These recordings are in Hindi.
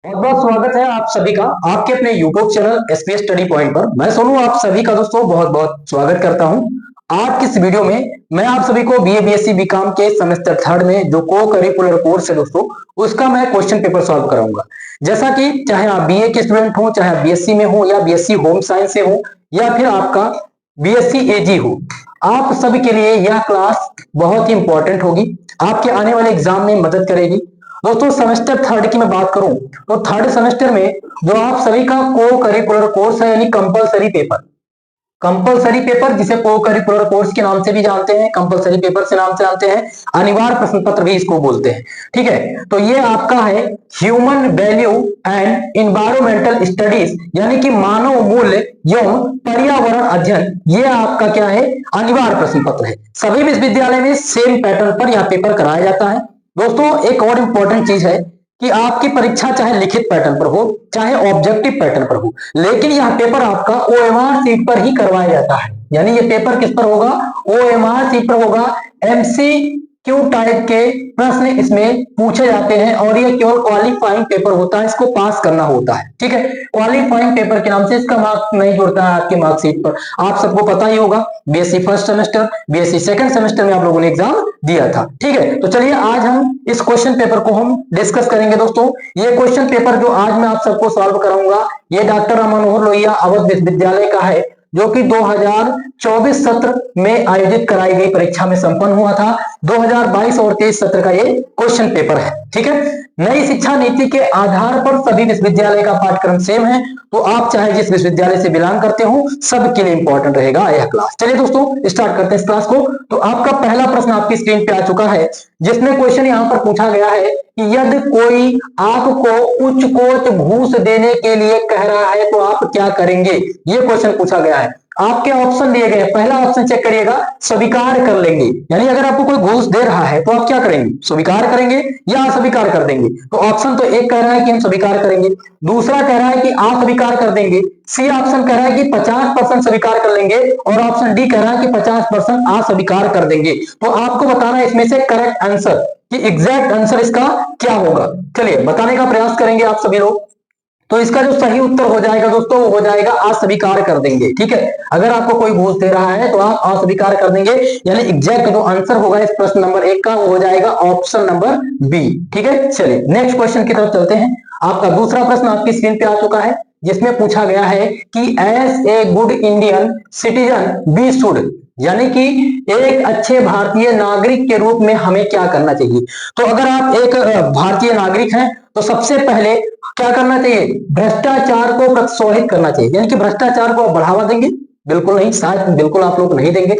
बहुत बहुत स्वागत है आप सभी का आपके अपने YouTube channel SPS study point पर। मैं सोनू आप सभी का दोस्तों बहुत बहुत स्वागत करता हूं। आज की इस वीडियो में मैं आप सभी को बीए बीएससी बीकॉम के सेमेस्टर थर्ड में जो को करिकुलर कोर्स है दोस्तों, उसका मैं क्वेश्चन पेपर सॉल्व कराऊंगा। जैसा कि चाहे आप बीए के स्टूडेंट हो, चाहे आप बीएससी में हो या बीएससी होम साइंस से हो या फिर आपका बीएससी एजी हो, आप सभी के लिए यह क्लास बहुत ही इंपॉर्टेंट होगी। आपके आने वाले एग्जाम में मदद करेगी। दोस्तों सेमेस्टर थर्ड की मैं बात करूं तो थर्ड सेमेस्टर में जो आप सभी का को करिकुलर कोर्स है यानी कंपलसरी पेपर जिसे को करिकुलर कोर्स के नाम से भी जानते हैं, कंपलसरी पेपर से नाम से जानते हैं, अनिवार्य प्रश्न पत्र भी इसको बोलते हैं। ठीक है, तो ये आपका है human value and environmental studies यानी कि मानव मूल्य एवं पर्यावरण अध्ययन। ये आपका क्या है, अनिवार्य प्रश्न पत्र है। सभी विश्वविद्यालय में सेम पैटर्न पर यह पेपर कराया जाता है। दोस्तों एक और इंपॉर्टेंट चीज है कि आपकी परीक्षा चाहे लिखित पैटर्न पर हो चाहे ऑब्जेक्टिव पैटर्न पर हो, लेकिन यह पेपर आपका ओएमआर सीट पर ही करवाया जाता है। यानी ये पेपर किस पर होगा, ओएमआर सीट पर होगा। एमसीक्यू टाइप के प्रश्न इसमें पूछे जाते हैं और ये केवल क्वालिफाइंग पेपर होता है, इसको पास करना होता है। ठीक है, क्वालिफाइंग पेपर के नाम से इसका मार्क्स नहीं जुड़ता है आपकी मार्कशीट पर। आप सबको पता ही होगा, BSc first semester BSc second semester में आप लोगों ने एग्जाम दिया था। ठीक है, तो चलिए आज हम इस क्वेश्चन पेपर को हम डिस्कस करेंगे। दोस्तों ये क्वेश्चन पेपर जो आज मैं आप सबको सॉल्व कराऊंगा ये डॉक्टर राम मनोहर लोहिया अवध विश्वविद्यालय का है, जो कि 2024 सत्र में आयोजित कराई गई परीक्षा में संपन्न हुआ था। 2022 और 23 सत्र का ये क्वेश्चन पेपर है। ठीक है, नई शिक्षा नीति के आधार पर सभी विश्वविद्यालय का पाठ्यक्रम सेम है, तो आप चाहे जिस विश्वविद्यालय से बिलोंग करते हो सबके लिए इंपॉर्टेंट रहेगा यह क्लास। चलिए दोस्तों स्टार्ट करते हैं इस क्लास को। तो आपका पहला प्रश्न आपकी स्क्रीन पे आ चुका है, जिसमें क्वेश्चन यहां पर पूछा गया है कि यदि कोई आपको उच्च कोच घूस देने के लिए कह रहा है तो आप क्या करेंगे। ये क्वेश्चन पूछा गया है। आपके ऑप्शन दिए गए, पहला ऑप्शन चेक करिएगा, स्वीकार कर लेंगे। यानी अगर आपको कोई घूस दे रहा है तो आप क्या करेंगे, स्वीकार करेंगे या अस्वीकार कर देंगे। तो ऑप्शन तो एक कह रहा है कि हम स्वीकार करेंगे, दूसरा कह रहा है कि अस्वीकार कर देंगे, सी ऑप्शन कह रहा है कि 50% स्वीकार कर लेंगे और ऑप्शन डी कह रहा है कि 50% अस्वीकार कर देंगे। तो आपको बताना है इसमें से करेक्ट आंसर कि एग्जैक्ट आंसर इसका क्या होगा। चलिए बताने का प्रयास करेंगे आप सभी लोग। तो इसका जो सही उत्तर हो जाएगा दोस्तों वो हो जाएगा अस्वीकार कर देंगे। ठीक है, अगर आपको कोई घूस दे रहा है तो आप अस्वीकार कर देंगे, यानी एग्जैक्ट जो आंसर होगा इस प्रश्न नंबर 1 का वो हो जाएगा ऑप्शन नंबर बी। ठीक है, चलिए नेक्स्ट क्वेश्चन की तरफ चलते हैं। आपका दूसरा प्रश्न आपकी स्क्रीन पे आ चुका है, जिसमें पूछा गया है कि as a good Indian citizen we should, यानी कि एक अच्छे भारतीय नागरिक के रूप में हमें क्या करना चाहिए। तो अगर आप एक भारतीय नागरिक हैं तो सबसे पहले क्या करना चाहिए, भ्रष्टाचार को प्रोत्साहित करना चाहिए। यानी कि भ्रष्टाचार को बढ़ावा देंगे, बिल्कुल नहीं, शायद बिल्कुल आप लोग नहीं देंगे।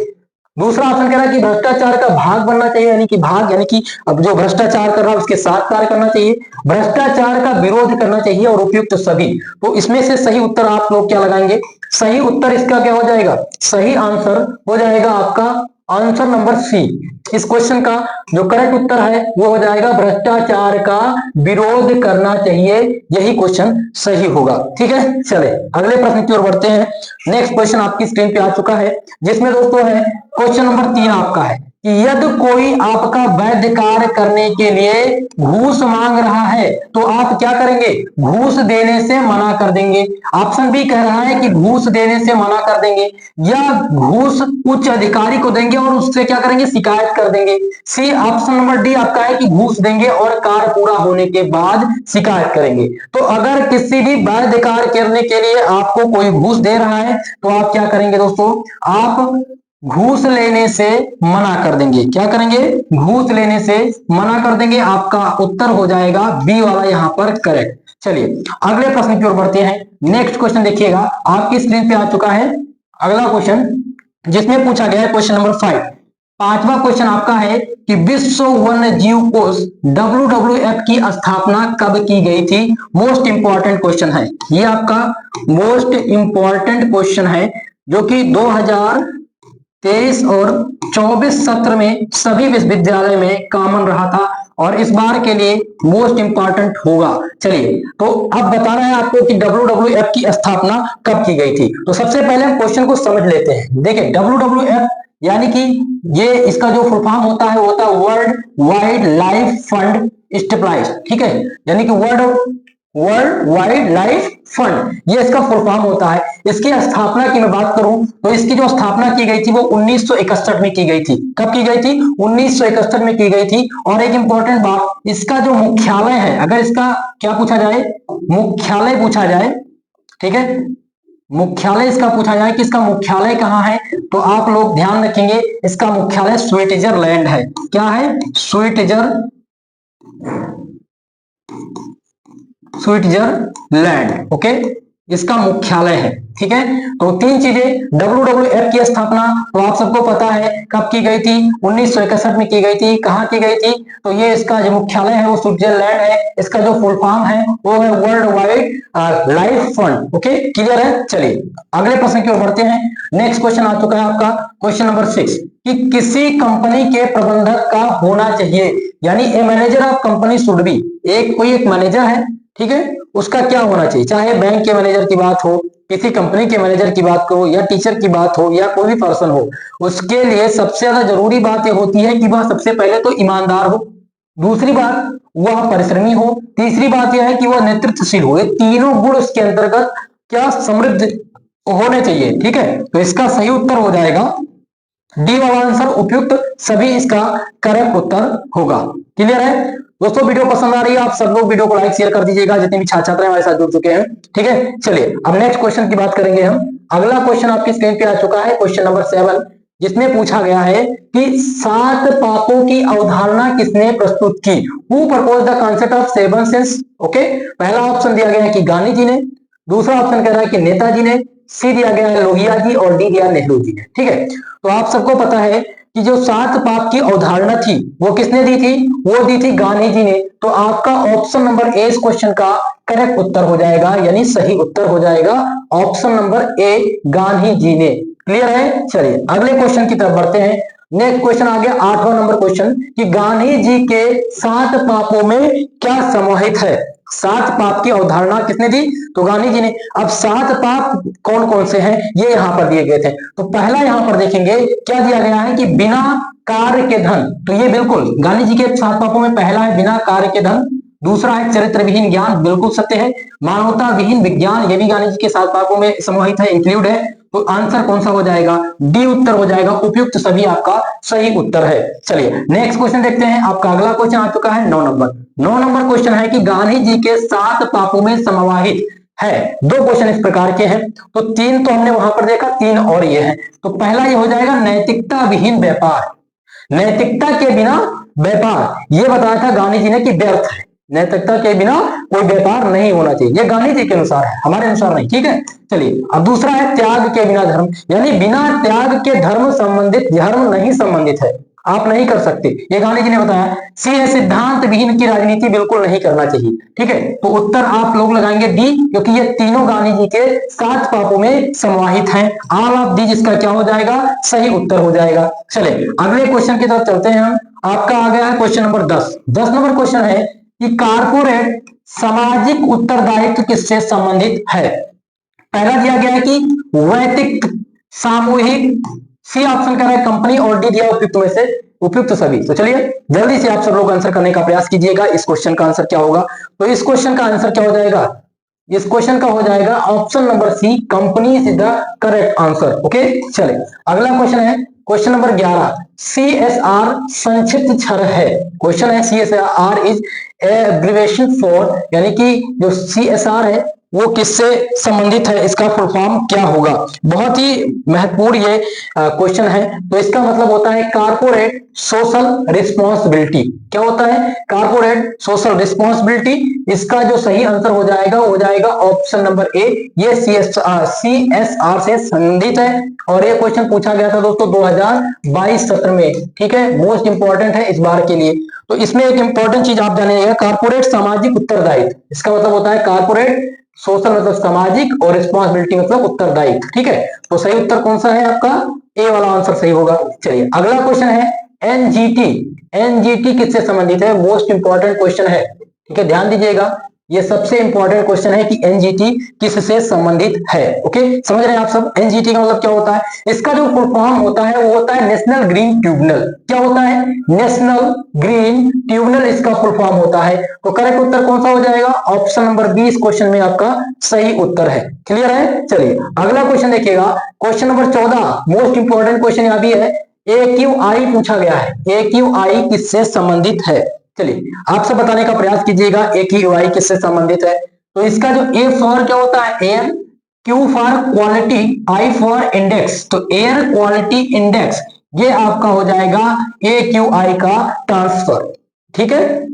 दूसरा ऑप्शन कह रहा है कि भ्रष्टाचार का भाग बनना चाहिए, यानी कि भाग यानी कि अब जो भ्रष्टाचार कर रहा है उसके साथ कार्य करना चाहिए, भ्रष्टाचार का विरोध करना चाहिए और उपयुक्त सभी। तो इसमें से सही उत्तर आप लोग क्या लगाएंगे, सही उत्तर इसका क्या हो जाएगा, सही आंसर हो जाएगा आपका आंसर नंबर सी। इस क्वेश्चन का जो करेक्ट उत्तर है वो हो जाएगा भ्रष्टाचार का विरोध करना चाहिए, यही क्वेश्चन सही होगा। ठीक है, चले अगले प्रश्न की ओर बढ़ते हैं। नेक्स्ट क्वेश्चन आपकी स्क्रीन पे आ चुका है, जिसमें दोस्तों है क्वेश्चन नंबर 3 आपका है कि यदि कोई आपका वैध कार्य करने के लिए घूस मांग रहा है तो आप क्या करेंगे, घूस देने से मना कर देंगे। ऑप्शन बी कह रहा है कि घूस देने से मना कर देंगे या घूस उच्च अधिकारी को देंगे और उससे क्या करेंगे, शिकायत कर देंगे। सी ऑप्शन नंबर डी आपका है कि घूस देंगे और कार्य पूरा होने के बाद शिकायत करेंगे। तो अगर किसी भी वैध कार्य करने के लिए आपको कोई घूस दे रहा है तो आप क्या करेंगे दोस्तों, आप घूस लेने से मना कर देंगे। क्या करेंगे, घूस लेने से मना कर देंगे। आपका उत्तर हो जाएगा बी वाला यहां पर करेक्ट। चलिए अगले प्रश्न की ओर बढ़ते हैं। नेक्स्ट क्वेश्चन देखिएगा आपकी स्क्रीन पे आ चुका है अगला क्वेश्चन, जिसमें पूछा गया है क्वेश्चन नंबर 5। पांचवा क्वेश्चन आपका है कि विश्व वन्य जीव कोष WWF की स्थापना कब की गई थी। मोस्ट इंपॉर्टेंट क्वेश्चन है ये, आपका मोस्ट इंपॉर्टेंट क्वेश्चन है, जो कि 2023 और 24 सत्र में सभी विश्वविद्यालय में कॉमन रहा था और इस बार के लिए मोस्ट इंपॉर्टेंट होगा। चलिए तो अब बताना है आपको कि WWF की स्थापना कब की गई थी। तो सबसे पहले हम क्वेश्चन को समझ लेते हैं। देखिए WWF यानी कि ये इसका जो फुल फॉर्म होता है वो होता है world wide life fund stabilize. ठीक है, यानी कि world world wide life fund, ये इसका फुल फॉर्म होता है। इसकी स्थापना की मैं बात करूं तो इसकी जो स्थापना की गई थी वो 1961 में की गई थी। कब की गई थी? 1961 में की गई थी। और एक इंपॉर्टेंट बात, इसका जो मुख्यालय है, अगर इसका क्या पूछा जाए, मुख्यालय पूछा जाए, ठीक है, मुख्यालय इसका पूछा जाए कि इसका मुख्यालय कहां है, तो आप लोग ध्यान रखेंगे इसका मुख्यालय स्विट्जरलैंड है। क्या है? स्विट्जरलैंड, ओके, इसका मुख्यालय है। ठीक है, तो तीन चीजें, WWF की स्थापना तो आप सबको पता है कब की गई थी, 1961 में की गई थी। कहां की गई थी? तो ये इसका जो मुख्यालय है वो स्विट्जरलैंड है। इसका जो फुल फॉर्म है वो है world wide life fund. Okay, clear है? चलिए अगले प्रश्न की ओर बढ़ते हैं। नेक्स्ट क्वेश्चन आ चुका है आपका क्वेश्चन नंबर 6 कि किसी कंपनी के प्रबंधक का होना चाहिए, यानी a manager of company should be, एक मैनेजर है, ठीक है, उसका क्या होना चाहिए, चाहे बैंक के मैनेजर की बात हो, किसी कंपनी के मैनेजर की बात हो, या टीचर की बात हो, या कोई भी पर्सन हो, उसके लिए सबसे ज्यादा जरूरी बात यह होती है कि वह सबसे पहले तो ईमानदार हो, दूसरी बात वह परिश्रमी हो, तीसरी बात यह है कि वह नेतृत्वशील हो। ये तीनों गुण उसके अंतर्गत क्या समृद्ध होने चाहिए। ठीक है, तो इसका सही उत्तर हो जाएगा डी वाला आंसर, उपयुक्त सभी इसका करेक्ट उत्तर होगा। क्लियर है दोस्तों? वीडियो पसंद आ रही है, आप सब लोग वीडियो को लाइक शेयर कर दीजिएगा, जितने भी छात्र छात्राएं हमारे साथ जुड़ चुके हैं। ठीक है, चलिए अब नेक्स्ट क्वेश्चन की बात करेंगे हम। अगला क्वेश्चन आपकी स्क्रीन पे आ चुका है, क्वेश्चन नंबर 7, जिसमें पूछा गया है कि 7 पापों की अवधारणा किसने प्रस्तुत की? Who propose the concept of 7 since? Okay, पहला ऑप्शन दिया गया है कि गांधी जी ने, दूसरा ऑप्शन कह रहा है कि नेताजी ने, सी दिया गया है लोहिया जी, और डी दिया नेहरू जी ने। ठीक है, तो आप सबको पता है कि जो 7 पाप की अवधारणा थी वो किसने दी थी? वो दी थी गांधी जी ने। तो आपका ऑप्शन नंबर ए इस क्वेश्चन का करेक्ट उत्तर हो जाएगा, यानी सही उत्तर हो जाएगा option number A, Gandhi ji ने। क्लियर है? चलिए अगले क्वेश्चन की तरफ बढ़ते हैं। नेक्स्ट क्वेश्चन आ गया 8वां नंबर क्वेश्चन कि गांधी जी के 7 पापों में क्या समाहित है? 7 पाप की अवधारणा किसने दी? तो गांधी जी ने। अब 7 पाप कौन कौन से हैं ये यहां पर दिए गए थे। तो पहला यहां पर देखेंगे क्या दिया गया है कि बिना कार्य के धन, तो ये बिल्कुल गांधी जी के 7 पापों में पहला है बिना कार्य के धन, दूसरा है चरित्र विहीन ज्ञान, बिल्कुल सत्य है, मानवता विहीन विज्ञान, ये भी गांधी जी के 7 पापों में समाहित है, इंक्लूड है। तो आंसर कौन सा हो जाएगा? डी उत्तर हो जाएगा, उपयुक्त सभी आपका सही उत्तर है। चलिए नेक्स्ट क्वेश्चन देखते हैं। आपका अगला क्वेश्चन आ चुका है 9 नंबर। 9 नंबर क्वेश्चन है कि गांधी जी के 7 पापों में समाहित है। 2 क्वेश्चन इस प्रकार के हैं, तो 3 तो हमने वहां पर देखा, 3 और ये है। तो पहला ये हो जाएगा नैतिकता विहीन व्यापार, नैतिकता के बिना व्यापार, ये बताया था गांधी जी ने कि व्यर्थ है, नैतिकता के बिना कोई व्यापार नहीं होना चाहिए, ये गांधी जी के अनुसार है, हमारे अनुसार नहीं। ठीक है, चलिए अब दूसरा है त्याग के बिना धर्म, यानी बिना त्याग के धर्म संबंधित, धर्म नहीं संबंधित है, आप नहीं कर सकते, ये गांधी जी ने बताया। सी है सिद्धांत विहीन की राजनीति बिल्कुल नहीं करना चाहिए। ठीक है, तो उत्तर आप लोग लगाएंगे डी, क्योंकि ये तीनों गांधी जी के 7 पापों में समाहित हैं। ऑल ऑफ दी, जिसका क्या हो जाएगा? सही उत्तर हो जाएगा। चले अगले क्वेश्चन की तरफ चलते हैं हम। आपका आ गया है क्वेश्चन नंबर 10। 10 नंबर क्वेश्चन है कि कारपोरेट सामाजिक उत्तरदायित्व किससे संबंधित है? पहला दिया गया है कि वैयक्तिक, सामूहिक, सी ऑप्शन कर रहा है कंपनी, और डी दिया उपयुक्त में से उपयुक्त सभी। तो चलिए जल्दी से आप सब लोग आंसर करने का प्रयास कीजिएगा। इस क्वेश्चन का आंसर क्या होगा? तो इस क्वेश्चन का आंसर क्या हो जाएगा? इस क्वेश्चन का हो जाएगा option number C, company is the correct answer. Okay, चले अगला क्वेश्चन है क्वेश्चन नंबर 11। CSR संक्षिप्त छर है। क्वेश्चन है CSR इज एब्रिविएशन फॉर, यानी कि जो CSR है वो किससे संबंधित है, इसका फुल फॉर्म क्या होगा? बहुत ही महत्वपूर्ण ये क्वेश्चन है। तो इसका मतलब होता है कारपोरेट सोशल रिस्पॉन्सिबिलिटी। क्या होता है? Corporate social responsibility. इसका जो सही आंसर हो जाएगा वो हो जाएगा ऑप्शन नंबर ए, ये CSR से संबंधित है। और ये क्वेश्चन पूछा गया था दोस्तों 2022 सत्र में। ठीक है, मोस्ट इंपॉर्टेंट है इस बार के लिए। तो इसमें एक इंपॉर्टेंट चीज आप जानिएगा, कारपोरेट सामाजिक उत्तरदायित्व, इसका मतलब होता है कारपोरेट सोशल मतलब सामाजिक, और रिस्पॉन्सिबिलिटी मतलब उत्तरदायित्व। ठीक है, तो सही उत्तर कौन सा है आपका? ए वाला आंसर सही होगा। चलिए अगला क्वेश्चन है एनजीटी। एनजीटी किससे संबंधित है? मोस्ट इंपॉर्टेंट क्वेश्चन है। ठीक है, ध्यान दीजिएगा, ये सबसे इंपॉर्टेंट क्वेश्चन है कि एनजीटी किससे संबंधित है। ओके, समझ रहे हैं आप सब। एनजीटी का मतलब क्या होता है? इसका जो फुल फॉर्म होता है वो होता है नेशनल ग्रीन ट्रिब्यूनल। क्या होता है? नेशनल ग्रीन ट्रिब्यूनल इसका फुल फॉर्म होता है। तो करेक्ट उत्तर कौन सा हो जाएगा? ऑप्शन नंबर बी इस क्वेश्चन में आपका सही उत्तर है। क्लियर है? चलिए अगला क्वेश्चन देखिएगा, question number 14, most important question यहां भी है। AQI पूछा गया है। AQI किससे संबंधित है? चलिए आप सब बताने का प्रयास कीजिएगा AQI किससे संबंधित है। तो इसका जो ए फॉर क्या होता है? Air, Q for quality, I for index. तो एयर क्वालिटी इंडेक्स ये आपका हो जाएगा AQI का ट्रांसफर। ठीक है,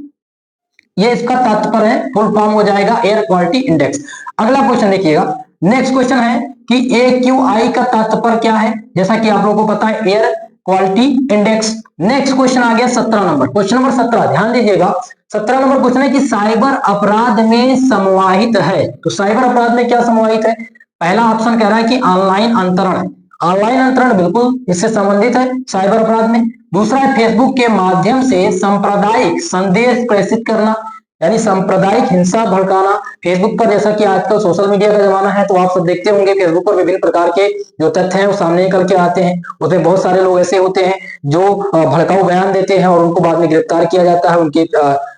ये इसका तात्पर्य है, फुल फॉर्म हो जाएगा एयर क्वालिटी इंडेक्स। अगला क्वेश्चन देखिएगा, नेक्स्ट क्वेश्चन है कि AQI का तात्पर्य क्या है? जैसा कि आप लोगों को पता है air quality index. Next question आ गया 17 नंबर, क्वेश्चन नंबर 17 ध्यान दीजिएगा। 17 नंबर क्वेश्चन है कि साइबर अपराध में समाहित है। तो साइबर अपराध में क्या समाहित है? पहला ऑप्शन कह रहा है कि ऑनलाइन अंतरण। ऑनलाइन अंतरण बिल्कुल इससे संबंधित है साइबर अपराध में। दूसरा है फेसबुक के माध्यम से सांप्रदायिक संदेश प्रेषित करना, यानी सांप्रदायिक हिंसा भड़काना फेसबुक पर। जैसा कि आजकल सोशल मीडिया का जमाना है तो आप सब देखते होंगे फेसबुक पर विभिन्न प्रकार के जो तथ्य हैं वो सामने निकल के आते हैं। उसमें बहुत सारे लोग ऐसे होते हैं जो भड़काऊ बयान देते हैं और उनको बाद में गिरफ्तार किया जाता है,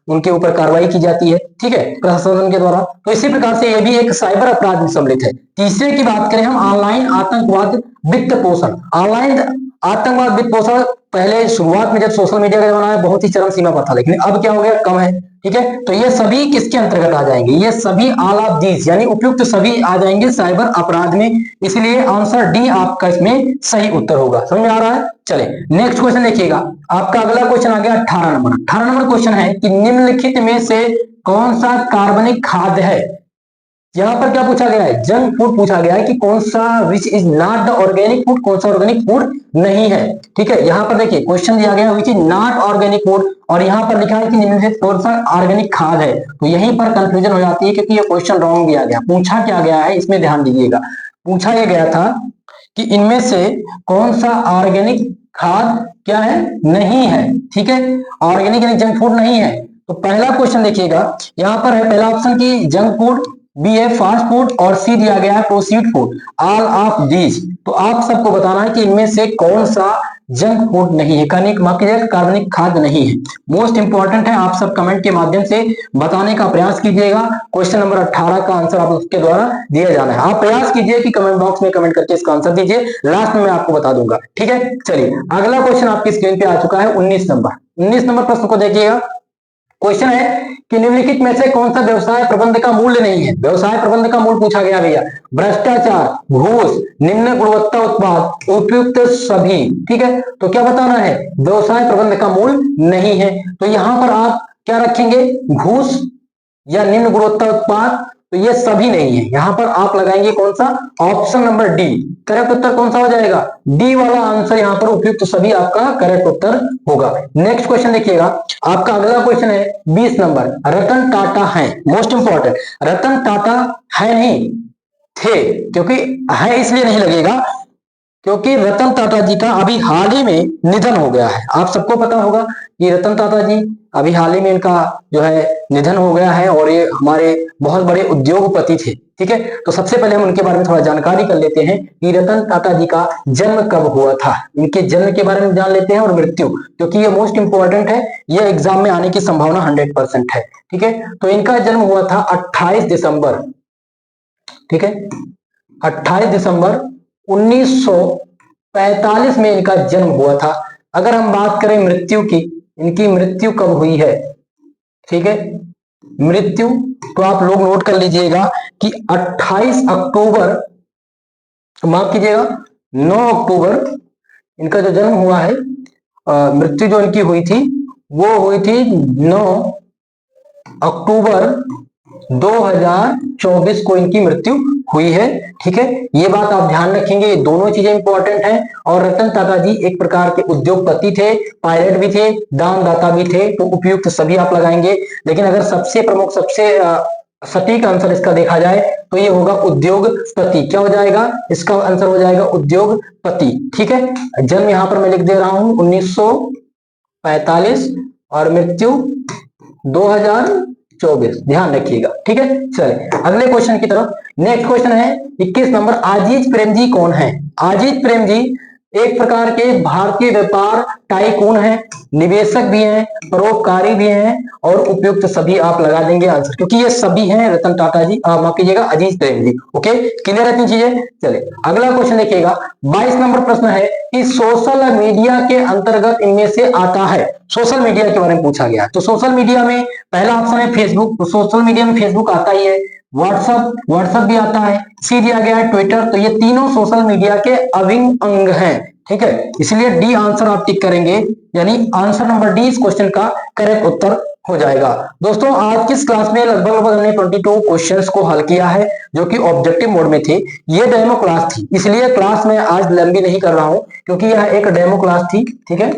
उनके ऊपर कार्रवाई की जाती है, ठीक है, प्रशासन के द्वारा। तो इसी प्रकार से ये भी एक साइबर अपराध में सम्मिलित है। तीसरे की बात करें हम, ऑनलाइन आतंकवाद वित्त पोषण। ऑनलाइन आतंकवाद वित्त पोषण पहले शुरुआत में जब सोशल मीडिया का जमाना है बहुत ही चरम सीमा पर था, लेकिन अब क्या हो गया? कम है। ठीक है, तो ये सभी किसके अंतर्गत आ जाएंगे? ये सभी ऑल ऑफ दीज यानी उपयुक्त सभी आ जाएंगे साइबर अपराध में। इसलिए आंसर डी आपका इसमें सही उत्तर होगा। समझ में आ रहा है? चले नेक्स्ट क्वेश्चन देखिएगा, आपका अगला क्वेश्चन आ गया 18 नंबर। 18 नंबर क्वेश्चन है कि निम्नलिखित में से कौन सा कार्बनिक खाद्य है? यहां पर क्या पूछा गया है? जंक फूड पूछा गया है कि कौन सा which is not the organic food, कौन सा ऑर्गेनिक फूड नहीं है। ठीक है, यहां पर देखिए क्वेश्चन दिया गया which is not organic food और यहां पर लिखा है कि निम्नलिखित कौन सा ऑर्गेनिक खाद है। तो यहीं पर कंफ्यूजन हो जाती है क्योंकि ये क्वेश्चन रॉन्ग दिया गया। पूछा क्या गया है इसमें ध्यान दीजिएगा, पूछा यह गया था कि इनमें से कौन सा ऑर्गेनिक खाद क्या है? नहीं है। ठीक है, ऑर्गेनिक यानी जंक फूड नहीं है। तो पहला क्वेश्चन देखिएगा, यहां पर है पहला ऑप्शन की जंक फूड, बी है फास्ट फूड और सी दिया गया है proceed food, all of these. तो आप सबको बताना है कि इनमें से कौन सा जंक फूड नहीं है, कार्बनिक खाद्य नहीं है। मोस्ट इंपॉर्टेंट है, आप सब कमेंट के माध्यम से बताने का प्रयास कीजिएगा। क्वेश्चन नंबर 18 का आंसर आप उसके द्वारा दिया जाना है। आप प्रयास कीजिए कि कमेंट बॉक्स में कमेंट करके इसका आंसर दीजिए, लास्ट में मैं आपको बता दूंगा। ठीक है, चलिए अगला क्वेश्चन आपकी स्क्रीन पे आ चुका है 19 नंबर। 19 नंबर प्रश्न को देखिएगा, क्वेश्चन है कि निम्नलिखित में से कौन सा व्यवसाय प्रबंध का मूल्य नहीं है? व्यवसाय प्रबंध का मूल्य पूछा गया भैया, भ्रष्टाचार, घूस, निम्न गुणवत्ता उत्पाद, उपयुक्त सभी। ठीक है, तो क्या बताना है? व्यवसाय प्रबंध का मूल्य नहीं है। तो यहां पर आप क्या रखेंगे? घूस या निम्न गुणवत्ता उत्पाद, तो ये सभी नहीं है। यहां पर आप लगाएंगे कौन सा? Option number D. करेक्ट उत्तर कौन सा हो जाएगा? डी वाला आंसर यहां पर उपयुक्त सभी आपका करेक्ट उत्तर होगा। नेक्स्ट क्वेश्चन देखिएगा, आपका अगला क्वेश्चन है 20 नंबर। रतन टाटा है, मोस्ट इंपॉर्टेंट, रतन टाटा है नहीं थे, क्योंकि है इसलिए नहीं लगेगा क्योंकि रतन टाटा जी का अभी हाल ही में निधन हो गया है। आप सबको पता होगा कि रतन टाटा जी अभी हाल ही में इनका जो है निधन हो गया है और ये हमारे बहुत बड़े उद्योगपति थे। ठीक है, तो सबसे पहले हम उनके बारे में थोड़ा जानकारी कर लेते हैं कि रतन टाटा जी का जन्म कब हुआ था। इनके जन्म के बारे में जान लेते हैं और मृत्यु, क्योंकि ये मोस्ट इंपॉर्टेंट है, ये एग्जाम में आने की संभावना 100% है। ठीक है, तो इनका जन्म हुआ था 28 दिसंबर। ठीक है, 28 दिसंबर 1945 में इनका जन्म हुआ था। अगर हम बात करें मृत्यु की, इनकी मृत्यु कब हुई है? ठीक है, मृत्यु तो आप लोग नोट कर लीजिएगा कि 28 अक्टूबर, माफ कीजिएगा 9 अक्टूबर इनका जो जन्म हुआ है, मृत्यु जो इनकी हुई थी वो हुई थी 9 अक्टूबर 2024 को इनकी मृत्यु हुई है। ठीक है, ये बात आप ध्यान रखेंगे, ये दोनों चीजें इंपॉर्टेंट हैं। और रतन टाटा जी एक प्रकार के उद्योगपति थे, पायलट भी थे, दानदाता भी थे, तो उपयुक्त सभी आप लगाएंगे। लेकिन अगर सबसे प्रमुख, सबसे सटीक आंसर इसका देखा जाए तो ये होगा उद्योगपति। क्या हो जाएगा? इसका आंसर हो जाएगा उद्योगपति। ठीक है, जन्म यहां पर मैं लिख दे रहा हूं 1945 और मृत्यु 2024 24, ध्यान रखिएगा। ठीक है, चले अगले क्वेश्चन की तरफ। नेक्स्ट क्वेश्चन है 21 नंबर। आजीज प्रेम जी कौन है? आजीज प्रेम जी एक प्रकार के भारतीय व्यापार टाइकून है, निवेशक भी हैं, परोपकारी भी हैं और उपयुक्त सभी आप लगा देंगे आंसर, क्योंकि ये सभी हैं रतन टाटा जी, माफ कीजिएगा अजीज प्रेम जी। ओके, क्लियर है इतनी चीजें। चले अगला क्वेश्चन देखिएगा। 22 नंबर प्रश्न है कि सोशल मीडिया के अंतर्गत इनमें से आता है। सोशल मीडिया के बारे में पूछा गया, तो सोशल मीडिया में पहला ऑप्शन है फेसबुक, तो सोशल मीडिया में फेसबुक आता ही है। व्हाट्सएप भी आता है। सी दिया गया है ट्विटर, तो ये तीनों सोशल मीडिया के अभिन्न अंग हैं। ठीक है, इसलिए डी आंसर आप टिक करेंगे, यानी आंसर नंबर डी इस क्वेश्चन का करेक्ट उत्तर हो जाएगा। दोस्तों आज किस क्लास में लगभग हमने 22 क्वेश्चंस को हल किया है, जो कि ऑब्जेक्टिव मोड में थे। ये डेमो क्लास थी, इसलिए क्लास में आज लंबी नहीं कर रहा हूं, क्योंकि यह एक डेमो क्लास थी। ठीक है,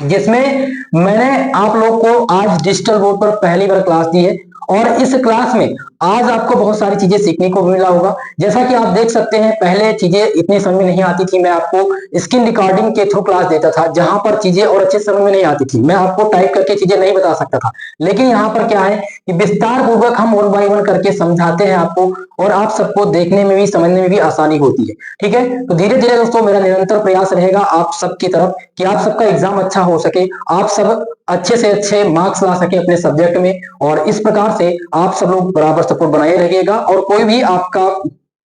जिसमें मैंने आप लोग को आज डिजिटल बोर्ड पर पहली बार क्लास दी है, और इस क्लास में आज आपको बहुत सारी चीजें सीखने को मिला होगा। जैसा कि आप देख सकते हैं, पहले चीजें इतनी समझ में नहीं आती थी, मैं आपको स्क्रीन रिकॉर्डिंग के थ्रू क्लास देता था, जहां पर चीजें और अच्छे समझ में नहीं आती थी, मैं आपको टाइप करके चीजें नहीं बता सकता था। लेकिन यहाँ पर क्या है कि विस्तार पूर्वक हम 1 बाय 1 करके समझाते हैं आपको, और आप सबको देखने में भी समझने में भी आसानी होती है। ठीक है, तो धीरे धीरे दोस्तों मेरा निरंतर प्रयास रहेगा आप सबकी तरफ कि आप सबका एग्जाम अच्छा हो सके, आप सब अच्छे से अच्छे मार्क्स ला सके अपने सब्जेक्ट में, और इस प्रकार से आप सब लोग बराबर सपोर्ट बनाए रहिएगा। और कोई भी आपका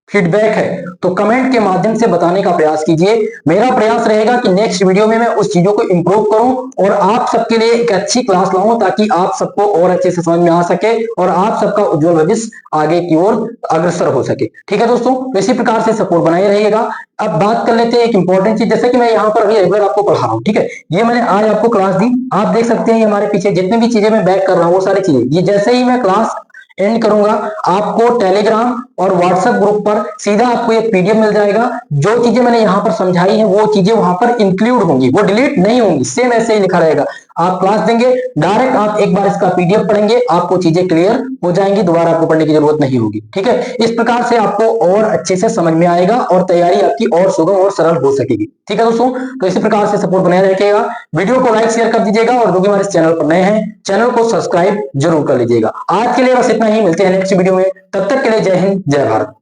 फीडबैक है तो कमेंट के माध्यम से बताने का प्रयास कीजिए। मेरा प्रयास रहेगा कि नेक्स्ट वीडियो में मैं उस चीजों को इंप्रूव करूं और आप सबके लिए एक अच्छी क्लास लाऊं, ताकि आप सबको और अच्छे से समझ में आ सके और आप सबका उज्जवल भविष्य आगे की ओर अग्रसर हो सके। ठीक है दोस्तों, तो इसी प्रकार से सपोर्ट बनाए रहिएगा। अब बात कर लेते हैं एक इंपॉर्टेंट चीज, जैसे कि मैं यहाँ पर अभी रेगुलर आपको पढ़ा रहा हूँ। ठीक है, ये मैंने आज आपको क्लास दी, आप देख सकते हैं हमारे पीछे जितने भी चीजें मैं बैक कर रहा हूँ वो सारी चीजें, ये जैसे ही मैं क्लास एंड करूंगा आपको टेलीग्राम और व्हाट्सएप ग्रुप पर सीधा आपको एक पीडीएफ मिल जाएगा। जो चीजें मैंने यहां पर समझाई हैं वो चीजें वहां पर इंक्लूड होंगी, वो डिलीट नहीं होंगी, सेम ऐसे ही लिखा रहेगा। आप क्लास देंगे डायरेक्ट, आप एक बार इसका पीडीएफ पढ़ेंगे, आपको चीजें क्लियर हो जाएंगी, दोबारा आपको पढ़ने की जरूरत नहीं होगी। ठीक है, इस प्रकार से आपको और अच्छे से समझ में आएगा और तैयारी आपकी और सुगम और सरल हो सकेगी। ठीक है दोस्तों, तो इसी प्रकार से सपोर्ट बनाए रखिएगा। वीडियो को लाइक शेयर कर दीजिएगा, और जो भी हमारे चैनल पर नए हैं चैनल को सब्सक्राइब जरूर कर लीजिएगा। आज के लिए बस इतना ही, मिलते हैं नेक्स्ट वीडियो में, तब तक के लिए जय हिंद जय भारत।